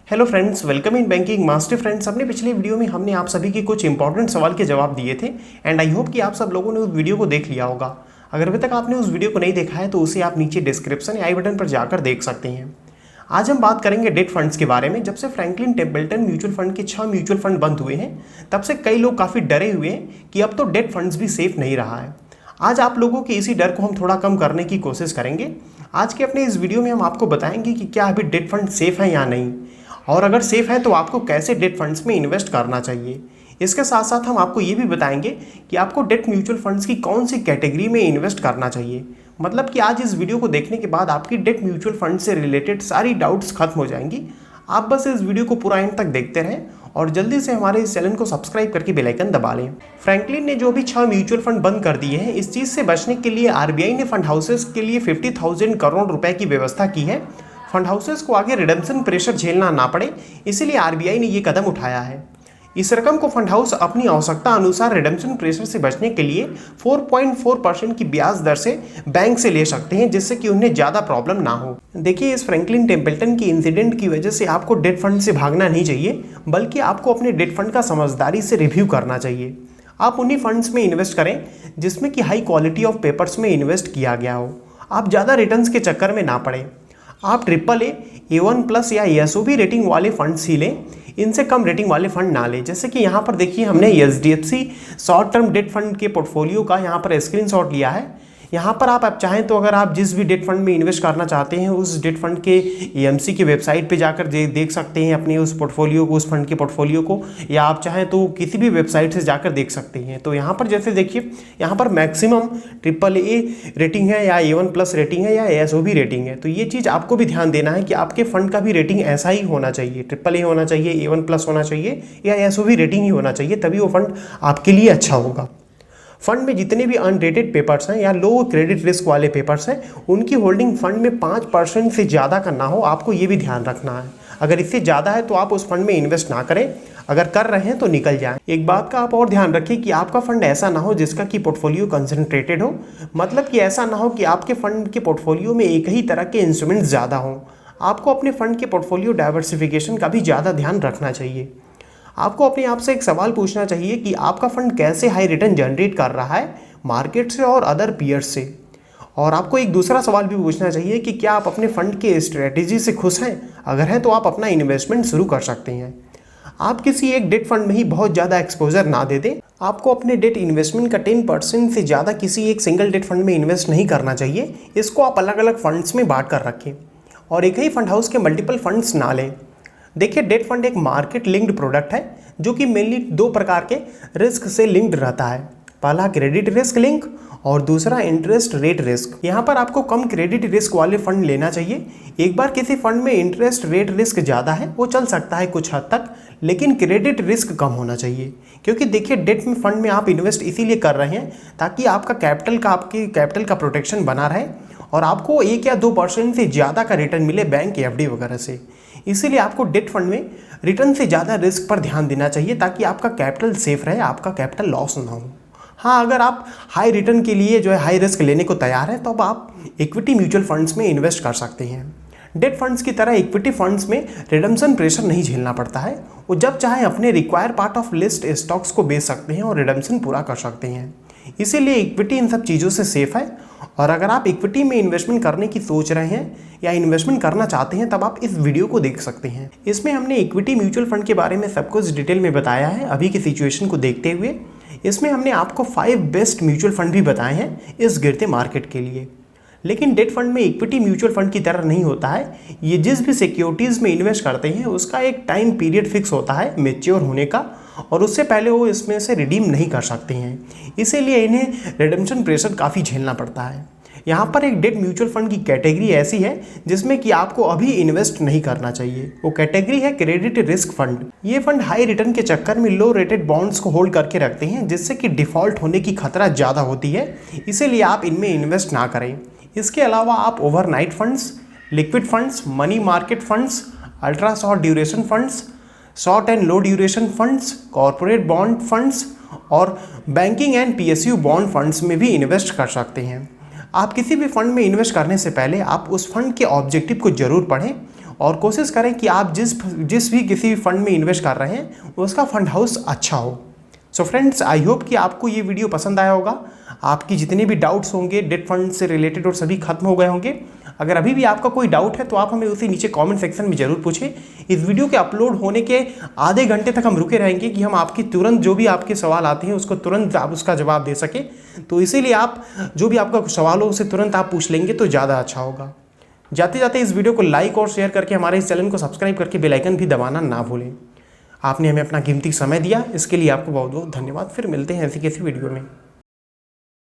Hello friends, welcome in banking master. Friends, अपने पिछले video में हमने आप सभी के कुछ इंपॉर्टेंट सवाल के जवाब दिए थे एंड आई होप कि आप सब लोगों ने उस वीडियो को देख लिया होगा। अगर अभी तक आपने उस वीडियो को नहीं देखा है तो उसे आप नीचे डिस्क्रिप्शन या आई बटन पर जाकर देख सकते हैं। आज हम बात करेंगे डेट फंड्स के बारे में। जब से फ्रैंकलिन टेम्पल्टन म्यूचुअल फंड के 6 म्यूचुअल फंड बंद हुए हैं तब से कई लोग काफ़ी डरे हुए हैं कि अब तो डेट फंड्स भी सेफ नहीं रहा है। आज आप लोगों के इसी डर को हम थोड़ा कम करने की कोशिश करेंगे। आज के अपने इस वीडियो में हम आपको बताएंगे कि क्या अभी डेट फंड सेफ है या नहीं, और अगर सेफ है तो आपको कैसे डेट फंड्स में इन्वेस्ट करना चाहिए। इसके साथ साथ हम आपको ये भी बताएंगे कि आपको डेट म्यूचुअल फंड्स की कौन सी कैटेगरी में इन्वेस्ट करना चाहिए। मतलब कि आज इस वीडियो को देखने के बाद आपकी डेट म्यूचुअल फंड से रिलेटेड सारी डाउट्स खत्म हो जाएंगी। आप बस इस वीडियो को पूरा एंड तक देखते रहें और जल्दी से हमारे इस चैनल को सब्सक्राइब करके बेल आइकन दबा लें। फ्रैंकलिन ने जो भी 6 म्यूचुअल फंड बंद कर दिए हैं, इस चीज़ से बचने के लिए आरबीआई ने फंड हाउसेस के लिए 50,000 करोड़ रुपए की व्यवस्था की है। फंड हाउसेस को आगे रिडम्पशन प्रेशर झेलना ना पड़े, इसीलिए आरबीआई ने ये कदम उठाया है। इस रकम को फंड हाउस अपनी आवश्यकता अनुसार रिडम्पशन प्रेशर से बचने के लिए 4.4% की ब्याज दर से बैंक से ले सकते हैं, जिससे कि उन्हें ज़्यादा प्रॉब्लम ना हो। देखिए, इस फ्रैंकलिन टेम्पल्टन की इंसिडेंट की वजह से आपको डेट फंड से भागना नहीं चाहिए, बल्कि आपको अपने डेट फंड का समझदारी से रिव्यू करना चाहिए। आप उन्हीं फंड्स में इन्वेस्ट करें जिसमें कि हाई क्वालिटी ऑफ पेपर्स में इन्वेस्ट किया गया हो। आप ज़्यादा रिटर्न्स के चक्कर में ना पड़े। आप AAA, A1+ या ESOP रेटिंग वाले फंड्स ही लें, इनसे कम रेटिंग वाले फंड ना लें। जैसे कि यहाँ पर देखिए, हमने HDFC short term debt fund के पोर्टफोलियो का यहाँ पर स्क्रीनशॉट लिया है। यहाँ पर आप चाहें तो अगर आप जिस भी डेट फंड में इन्वेस्ट करना चाहते हैं उस डेट फंड के AMC की वेबसाइट पे जाकर देख सकते हैं अपने उस पोर्टफोलियो को, उस फंड के पोर्टफोलियो को, या आप चाहें तो किसी भी वेबसाइट से जाकर देख सकते हैं। तो यहाँ पर जैसे देखिए, यहाँ पर मैक्सिमम AAA रेटिंग है या A1+ रेटिंग है या ESOP रेटिंग है। तो ये चीज़ आपको भी ध्यान देना है कि आपके फंड का भी रेटिंग ऐसा ही होना चाहिए, AAA होना चाहिए, A1+ होना चाहिए या ESOP रेटिंग ही होना चाहिए, तभी वो फंड आपके लिए अच्छा होगा। फंड में जितने भी अनरेटेड पेपर्स हैं या लो क्रेडिट रिस्क वाले पेपर्स हैं, उनकी होल्डिंग फंड में 5% से ज़्यादा का ना हो, आपको ये भी ध्यान रखना है। अगर इससे ज़्यादा है तो आप उस फंड में इन्वेस्ट ना करें, अगर कर रहे हैं तो निकल जाएं। एक बात का आप और ध्यान रखिए कि आपका फंड ऐसा ना हो जिसका कि पोर्टफोलियो कंसंट्रेटेड हो। मतलब कि ऐसा ना हो कि आपके फंड के पोर्टफोलियो में एक ही तरह के इंस्ट्रूमेंट्स ज़्यादा हों। आपको अपने फंड के पोर्टफोलियो डाइवर्सिफिकेशन का भी ज़्यादा ध्यान रखना चाहिए। आपको अपने आप से एक सवाल पूछना चाहिए कि आपका फंड कैसे हाई रिटर्न जनरेट कर रहा है मार्केट से और अदर पीयर्स से। और आपको एक दूसरा सवाल भी पूछना चाहिए कि क्या आप अपने फंड के स्ट्रेटेजी से खुश हैं। अगर है तो आप अपना इन्वेस्टमेंट शुरू कर सकते हैं। आप किसी एक डेट फंड में ही बहुत ज़्यादा एक्सपोजर ना दे दें। आपको अपने डेट इन्वेस्टमेंट का 10% से ज़्यादा किसी एक सिंगल डेट फंड में इन्वेस्ट नहीं करना चाहिए। इसको आप अलग अलग फंड्स में बांट कर रखें और एक ही फंड हाउस के मल्टीपल फंड्स ना लें। देखिए, डेट फंड एक मार्केट लिंक्ड प्रोडक्ट है जो कि मेनली 2 प्रकार के रिस्क से लिंक्ड रहता है। पहला क्रेडिट रिस्क लिंक और दूसरा इंटरेस्ट रेट रिस्क। यहाँ पर आपको कम क्रेडिट रिस्क वाले फंड लेना चाहिए। एक बार किसी फंड में इंटरेस्ट रेट रिस्क ज़्यादा है वो चल सकता है कुछ हद तक, लेकिन क्रेडिट रिस्क कम होना चाहिए। क्योंकि देखिए, डेट में फंड में आप इन्वेस्ट इसीलिए कर रहे हैं ताकि आपके कैपिटल का प्रोटेक्शन बना रहे और आपको 1 या 2% से ज़्यादा का रिटर्न मिले बैंक FD वगैरह से। इसीलिए आपको डेट फंड में रिटर्न से ज़्यादा रिस्क पर ध्यान देना चाहिए ताकि आपका कैपिटल सेफ रहे, आपका कैपिटल लॉस ना हो। हाँ, अगर आप हाई रिटर्न के लिए जो है हाई रिस्क लेने को तैयार हैं तो अब आप इक्विटी म्यूचुअल फंड्स में इन्वेस्ट कर सकते हैं। डेट फंड्स की तरह इक्विटी फंड्स में रिडम्पशन प्रेशर नहीं झेलना पड़ता है। वो जब चाहे अपने require part of list stocks को बेच सकते हैं और रिडम्पशन पूरा कर सकते हैं। इसीलिए इक्विटी इन सब चीज़ों से सेफ है। और अगर आप इक्विटी में इन्वेस्टमेंट करने की सोच रहे हैं या इन्वेस्टमेंट करना चाहते हैं तब आप इस वीडियो को देख सकते हैं। इसमें हमने इक्विटी म्यूचुअल फंड के बारे में सब कुछ डिटेल में बताया है अभी की सिचुएशन को देखते हुए। इसमें हमने आपको 5 बेस्ट म्यूचुअल फंड भी बताए हैं इस गिरते मार्केट के लिए। लेकिन डेट फंड में इक्विटी म्यूचुअल फंड की तरह नहीं होता है। ये जिस भी सिक्योरिटीज़ में इन्वेस्ट करते हैं उसका एक टाइम पीरियड फिक्स होता है मैच्योर होने का, और उससे पहले वो इसमें से रिडीम नहीं कर सकते हैं। इसीलिए इन्हें रिडम्पशन प्रेशर काफ़ी झेलना पड़ता है। यहाँ पर एक डेट म्यूचुअल फंड की कैटेगरी ऐसी है जिसमें कि आपको अभी इन्वेस्ट नहीं करना चाहिए। वो कैटेगरी है क्रेडिट रिस्क फंड। ये फंड हाई रिटर्न के चक्कर में लो रेटेड बॉन्ड्स को होल्ड करके रखते हैं, जिससे कि डिफ़ॉल्ट होने की खतरा ज़्यादा होती है। इसीलिए आप इनमें इन्वेस्ट ना करें। इसके अलावा आप overnight funds, liquid funds, money market funds, ultra short duration funds, short and low duration funds, corporate bond funds और banking and PSU bond funds में भी इन्वेस्ट कर सकते हैं। आप किसी भी फंड में इन्वेस्ट करने से पहले आप उस फंड के ऑब्जेक्टिव को जरूर पढ़ें और कोशिश करें कि आप जिस भी किसी फंड में इन्वेस्ट कर रहे हैं उसका फंड हाउस अच्छा हो। सो फ्रेंड्स, आई होप कि आपको ये वीडियो पसंद आया होगा। आपकी जितने भी डाउट्स होंगे डेट फंड से रिलेटेड और सभी खत्म हो गए होंगे। अगर अभी भी आपका कोई डाउट है तो आप हमें उसे नीचे कमेंट सेक्शन में ज़रूर पूछें। इस वीडियो के अपलोड होने के आधे घंटे तक हम रुके रहेंगे कि हम आपकी तुरंत जो भी आपके सवाल आते हैं उसको तुरंत आप उसका जवाब दे सकें। तो इसीलिए आप जो भी आपका सवाल हो उसे तुरंत आप पूछ लेंगे तो ज़्यादा अच्छा होगा। जाते जाते इस वीडियो को लाइक और शेयर करके हमारे इस चैनल को सब्सक्राइब करके बेल आइकन भी दबाना ना भूलें। आपने हमें अपना कीमती समय दिया, इसके लिए आपको बहुत बहुत धन्यवाद। फिर मिलते हैं ऐसी किसी वीडियो में।